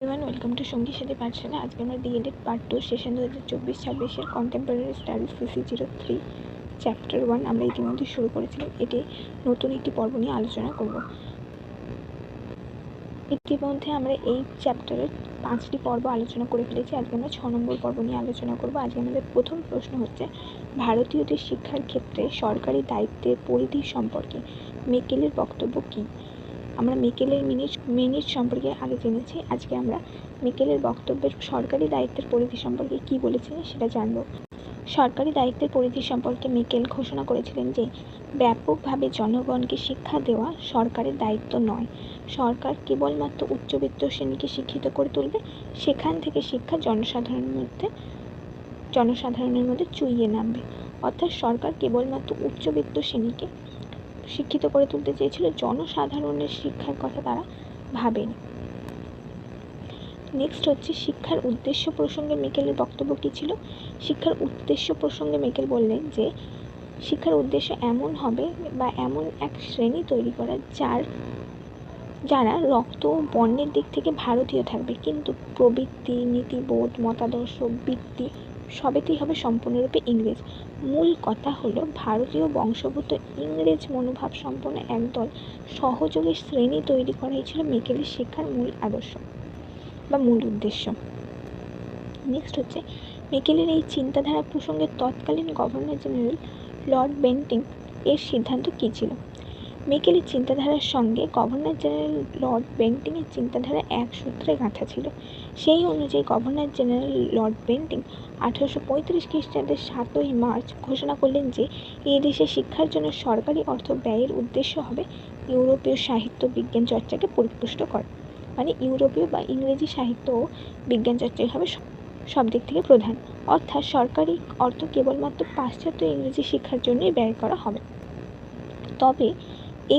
Welcome to সঙ্গী সাথী পাঠশালা। আজকে আমরা DElEd part 2 session 2024-26 contemporary studies CC03 chapter 1 আমরা ইতিমধ্যে শুরু করেছিলাম। এটি নতুন একটি পর্ব নিয়ে আলোচনা করব। ইতিমধ্যে আমরা এই চ্যাপ্টারের 5টি পর্ব আলোচনা করে ফেলেছি। আজকে আমরা 6 নম্বর পর্ব নিয়ে আলোচনা করব। আজকে আমাদের প্রথম প্রশ্ন হচ্ছে, ভারতীয়দের শিক্ষার ক্ষেত্রে সরকারি দায়িত্বের পরিধি সম্পর্কে মেকেলের বক্তব্য কী? আমরা মেকেলের মিনিট সম্পর্কে আগে জেনেছি। আজকে আমরা মেকেলের বক্তব্যের সরকারি দায়িত্বের পরিধি সম্পর্কে কি বলেছিলেন সেটা জানব। সরকারি দায়িত্বের পরিধি সম্পর্কে মেকেল ঘোষণা করেছিলেন যে ব্যাপকভাবে জনগণকে শিক্ষা দেওয়া সরকারের দায়িত্ব নয়। সরকার কেবলমাত্র উচ্চবিত্ত শ্রেণীকে শিক্ষিত করে তুলবে, সেখান থেকে শিক্ষা জনসাধারণের মধ্যে চুইয়ে নামবে। অর্থাৎ সরকার কেবলমাত্র উচ্চবিত্ত শ্রেণীকে শিক্ষিত করে তুলতে চেয়েছিল, জনসাধারণের শিক্ষার কথা তারা ভাবেনি। নেক্সট হচ্ছে শিক্ষার উদ্দেশ্য প্রসঙ্গে মেকেলের বক্তব্য কী ছিল? শিক্ষার উদ্দেশ্য প্রসঙ্গে মেকেল বললেন যে শিক্ষার উদ্দেশ্য এমন হবে বা এমন এক শ্রেণী তৈরি করা যারা রক্ত ও বর্ণের দিক থেকে ভারতীয় থাকবে, কিন্তু প্রবৃত্তি, নীতিবোধ, মতাদর্শ, বৃত্তি সবেতেই হবে সম্পূর্ণরূপে ইংরেজ। মূল কথা হলো ভারতীয় বংশোদ্ভূত ইংরেজ মনোভাব সম্পন্ন একদল সহযোগী শ্রেণী তৈরি করাই ছিল মেকেলের শিক্ষার মূল আদর্শ বা মূল উদ্দেশ্য। নেক্সট হচ্ছে মেকেলের এই চিন্তাধারা প্রসঙ্গে তৎকালীন গভর্নর জেনারেল লর্ড বেন্টিং এর সিদ্ধান্ত কী ছিল? মেকেলের চিন্তাধারার সঙ্গে গভর্নর জেনারেল লর্ড বেন্টিংয়ের চিন্তাধারা এক সূত্রে গাঁথা ছিল। সেই অনুযায়ী গভর্নর জেনারেল লর্ড বেন্টিং 1835 খ্রিস্টাব্দের 7ই মার্চ ঘোষণা করলেন যে এই দেশে শিক্ষার জন্য সরকারি অর্থ ব্যয়ের উদ্দেশ্য হবে ইউরোপীয় সাহিত্য বিজ্ঞান চর্চাকে পরিপুষ্ট করা। মানে ইউরোপীয় বা ইংরেজি সাহিত্য ও বিজ্ঞান চর্চাই হবে সব দিক থেকে প্রধান। অর্থাৎ সরকারি অর্থ কেবলমাত্র পাশ্চাত্য ইংরেজি শিক্ষার জন্যই ব্যয় করা হবে। তবে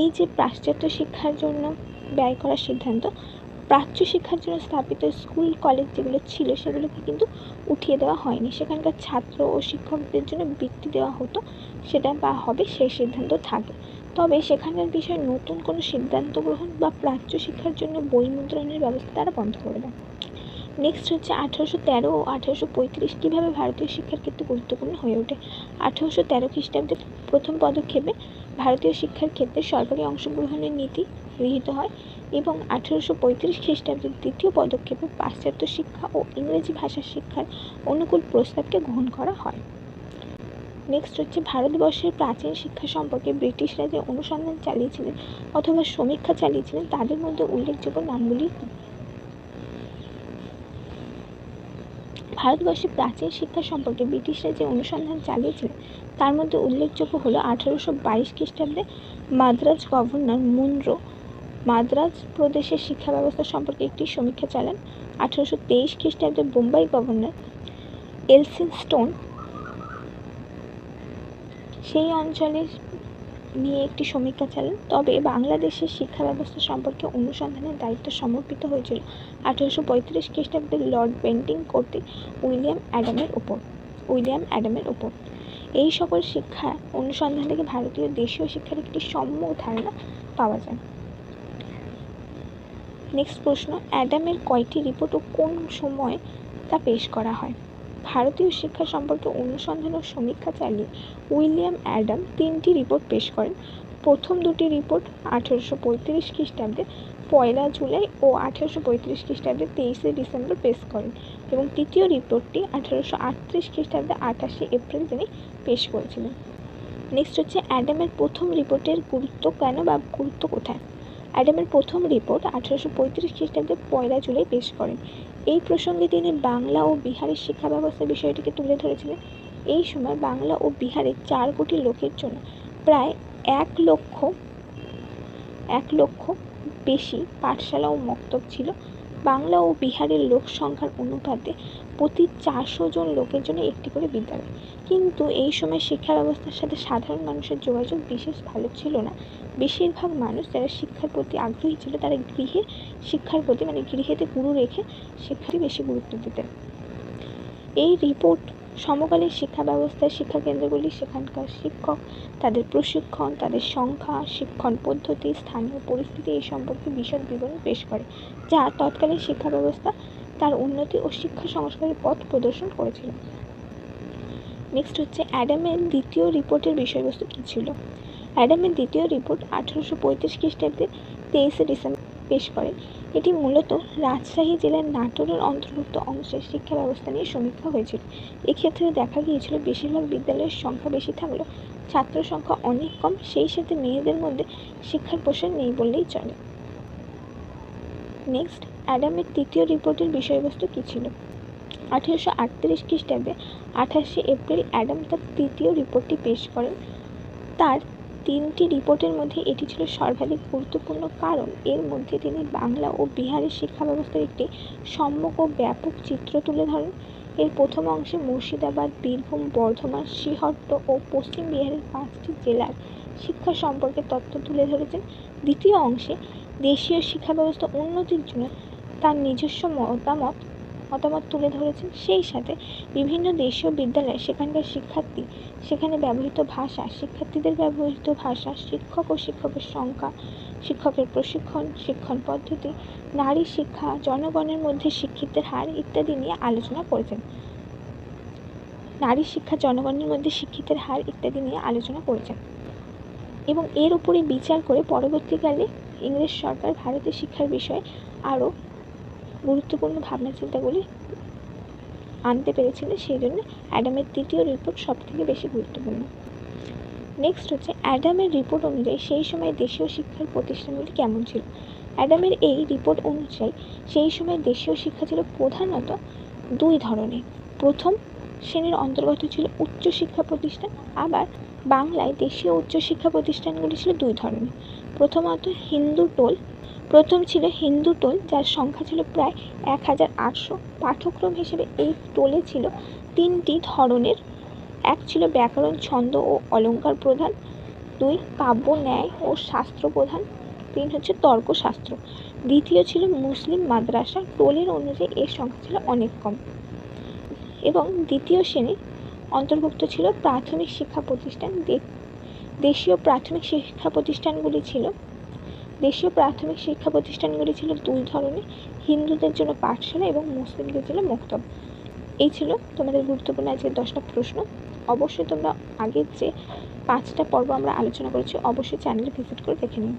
এই যে পাশ্চাত্য শিক্ষার জন্য ব্যয় করার সিদ্ধান্ত, প্রাচ্য শিক্ষার জন্য স্থাপিত স্কুল কলেজ যেগুলো ছিল সেগুলোকে কিন্তু উঠিয়ে দেওয়া হয়নি। সেখানকার ছাত্র ও শিক্ষকদের জন্য বৃত্তি দেওয়া হতো, সেটা বা হবে সেই সিদ্ধান্ত থাকে। তবে সেখানকার বিষয়ে নতুন কোনো সিদ্ধান্ত গ্রহণ বা প্রাচ্য শিক্ষার জন্য বই মুদ্রণের ব্যবস্থা তারা বন্ধ করে দেয়। নেক্সট হচ্ছে 1813 ও 1835 কীভাবে ভারতীয় শিক্ষার ক্ষেত্রে গুরুত্বপূর্ণ হয়ে ওঠে। 1813 খ্রিস্টাব্দে প্রথম পদক্ষেপে ভারতীয় শিক্ষার ক্ষেত্রে সরকারি অংশগ্রহণের নীতি গৃহীত হয় এবং 1835 খ্রিস্টাব্দের দ্বিতীয় পদক্ষেপে পাশ্চাত্য শিক্ষা ও ইংরেজি ভাষার শিক্ষার অনুকূল প্রস্তাবকে গ্রহণ করা হয়। নেক্সট হচ্ছে ভারতবর্ষের প্রাচীন শিক্ষা সম্পর্কে ব্রিটিশরা যে অনুসন্ধান চালিয়েছিলেন অথবা সমীক্ষা চালিয়েছিলেন তাদের মধ্যে উল্লেখযোগ্য নামগুলি। ভারতবর্ষের প্রাচীন শিক্ষা সম্পর্কে ব্রিটিশরা যে অনুসন্ধান চালিয়েছিলেন তার মধ্যে উল্লেখযোগ্য হলো 1822 খ্রিস্টাব্দে মাদ্রাজ গভর্নর মুনরো মাদ্রাজ প্রদেশের শিক্ষা ব্যবস্থা সম্পর্কে একটি সমীক্ষা চালান। 1823 খ্রিস্টাব্দে বোম্বাই গভর্নর এলফিনস্টোন সেই অঞ্চলের নিয়ে একটি সমীক্ষা চালান। তবে বাংলাদেশের শিক্ষা ব্যবস্থা সম্পর্কে অনুসন্ধানের দায়িত্ব সমর্পিত হয়েছিল 1835 খ্রিস্টাব্দে লর্ড বেন্টিং কর্তৃক উইলিয়াম অ্যাডামের উপর। এই সকল শিক্ষা অনুসন্ধান থেকে ভারতীয় দেশীয় শিক্ষার একটি সম্যক ধারণা পাওয়া যায়। নেক্সট প্রশ্ন, অ্যাডামের কয়টি রিপোর্ট ও কোন সময় তা পেশ করা হয়? ভারতীয় শিক্ষা সম্পর্কে অনুসন্ধান ও সমীক্ষা চালিয়ে উইলিয়াম অ্যাডাম 3টি রিপোর্ট পেশ করেন। প্রথম দুটি রিপোর্ট 1835 খ্রিস্টাব্দে 1 জুলাই ও 1835 খ্রিস্টাব্দে 23 ডিসেম্বর পেশ করেন এবং তৃতীয় রিপোর্টটি 1838 খ্রিস্টাব্দে 28 এপ্রিল তিনি পেশ করেছিলেন। নেক্সট হচ্ছে অ্যাডামের প্রথম রিপোর্টের গুরুত্ব কেন বা গুরুত্ব কোথায়? অ্যাডামের প্রথম রিপোর্ট 1835 খ্রিস্টাব্দে 1 জুলাই পেশ করেন। এই প্রসঙ্গে তিনি বাংলা ও বিহারের শিক্ষা ব্যবস্থার বিষয়টিকে তুলে ধরেছিলেন। এই সময় বাংলা ও বিহারের 4 কোটি লোকের জন্য প্রায় 1 লক্ষ বেশি পাঠশালা ও মক্তব ছিল। বাংলা ও বিহারের লোক সংখ্যার অনুপাতে প্রতি 400 জন লোকের জন্য একটি করে বিদ্যালয়। কিন্তু এই সময় শিক্ষা ব্যবস্থার সাথে সাধারণ মানুষের যোগাযোগ বিশেষ ভালো ছিল না। বেশিরভাগ মানুষ যারা শিক্ষার প্রতি আগ্রহী ছিল তারা গৃহের শিক্ষার প্রতি গৃহেতে গুরু রেখে শিক্ষাকে বেশি গুরুত্ব দিতেন। এই রিপোর্ট সমকালীন শিক্ষা ব্যবস্থায় শিক্ষাকেন্দ্রগুলি, সেখানকার শিক্ষক, তাদের প্রশিক্ষণ, তাদের সংখ্যা, শিক্ষণ পদ্ধতি, স্থানীয় পরিস্থিতি এই সম্পর্কে বিশদ বিবরণ পেশ করে, যা তৎকালীন শিক্ষা ব্যবস্থা তার উন্নতি ও শিক্ষা সংস্কারের পথ প্রদর্শন করেছিল। নেক্সট হচ্ছে অ্যাডামের দ্বিতীয় রিপোর্টের বিষয়বস্তু কী ছিল। অ্যাডামের দ্বিতীয় রিপোর্ট 1835 খ্রিস্টাব্দে 23শে ডিসেম্বর পেশ করেন। এটি মূলত রাজশাহী জেলার নাটোরের অন্তর্ভুক্ত অংশের শিক্ষা ব্যবস্থা নিয়ে সমীক্ষা হয়েছিল। এক্ষেত্রে দেখা গিয়েছিল বেশিরভাগ বিদ্যালয়ের সংখ্যা বেশি থাকলেও ছাত্র সংখ্যা অনেক কম, সেই সাথে মেয়েদের মধ্যে শিক্ষার প্রসার নেই বললেই চলে। নেক্সট, অ্যাডামের তৃতীয় রিপোর্টের বিষয়বস্তু কী ছিল। 1838 খ্রিস্টাব্দে 28শে এপ্রিল অ্যাডাম তার তৃতীয় রিপোর্টটি পেশ করেন। তার 3টি রিপোর্টের মধ্যে এটি ছিল সর্বাধিক গুরুত্বপূর্ণ, কারণ এর মধ্যে তিনি বাংলা ও বিহারের শিক্ষা ব্যবস্থার একটি সম্যক ও ব্যাপক চিত্র তুলে ধরেন। এর প্রথম অংশে মুর্শিদাবাদ, বীরভূম, বর্ধমান, সিংহট্ট ও পশ্চিম বিহারের 5টি জেলার শিক্ষা সম্পর্কে তথ্য তুলে ধরেছেন। দ্বিতীয় অংশে দেশীয় শিক্ষা ব্যবস্থা উন্নতির জন্য তার নিজস্ব মতামত তুলে ধরেছেন। সেই সাথে বিভিন্ন দেশীয় বিদ্যালয়ে সেখানকার শিক্ষার্থী, সেখানে ব্যবহৃত ভাষা, শিক্ষার্থীদের ব্যবহৃত ভাষা, শিক্ষক ও শিক্ষকের সংখ্যা, শিক্ষকের প্রশিক্ষণ, শিক্ষণ পদ্ধতি, নারী শিক্ষা, জনগণের মধ্যে শিক্ষিতের হার ইত্যাদি নিয়ে আলোচনা করেছেন। এবং এর উপরে বিচার করে পরবর্তীকালে ইংরেজ সরকার ভারতের শিক্ষার বিষয়ে আরও গুরুত্বপূর্ণ ভাবনা চিন্তাগুলি আনতে পেরেছিল, সেই জন্য অ্যাডামের তৃতীয় রিপোর্ট সবথেকে বেশি গুরুত্বপূর্ণ। নেক্সট হচ্ছে অ্যাডামের রিপোর্ট অনুযায়ী সেই সময় দেশীয় শিক্ষার প্রতিষ্ঠানগুলি কেমন ছিল। অ্যাডামের এই রিপোর্ট অনুযায়ী সেই সময় দেশীয় শিক্ষা ছিল প্রধানত দুই ধরনের। প্রথম শ্রেণীর অন্তর্গত ছিল উচ্চশিক্ষা প্রতিষ্ঠান, আবার বাংলায় দেশীয় উচ্চশিক্ষা প্রতিষ্ঠানগুলি ছিল দুই ধরনের। প্রথম ছিল হিন্দু টোল, যার সংখ্যা ছিল প্রায় 1800। পাঠ্যক্রম হিসেবে এই টোলে ছিল 3টি ধরনের। এক ছিল ব্যাকরণ, ছন্দ ও অলঙ্কার প্রধান, 2 কাব্য, ন্যায় ও শাস্ত্র প্রধান, 3 হচ্ছে তর্কশাস্ত্র। দ্বিতীয় ছিল মুসলিম মাদ্রাসা। টোলের অনুযায়ী এর সংখ্যা ছিল অনেক কম। এবং দ্বিতীয় শ্রেণীর অন্তর্ভুক্ত ছিল প্রাথমিক শিক্ষা প্রতিষ্ঠান। দেশীয় প্রাথমিক শিক্ষা প্রতিষ্ঠানগুলি ছিল দুই ধরনের, হিন্দুদের জন্য পাঠশালা এবং মুসলিমদের জন্য মক্তব। এই ছিল তোমাদের গুরুত্বপূর্ণ আজকের 10টা প্রশ্ন। অবশ্যই তোমরা আগের যে 5টা পর্ব আমরা আলোচনা করেছি অবশ্যই চ্যানেলে ভিজিট করে দেখে নিও।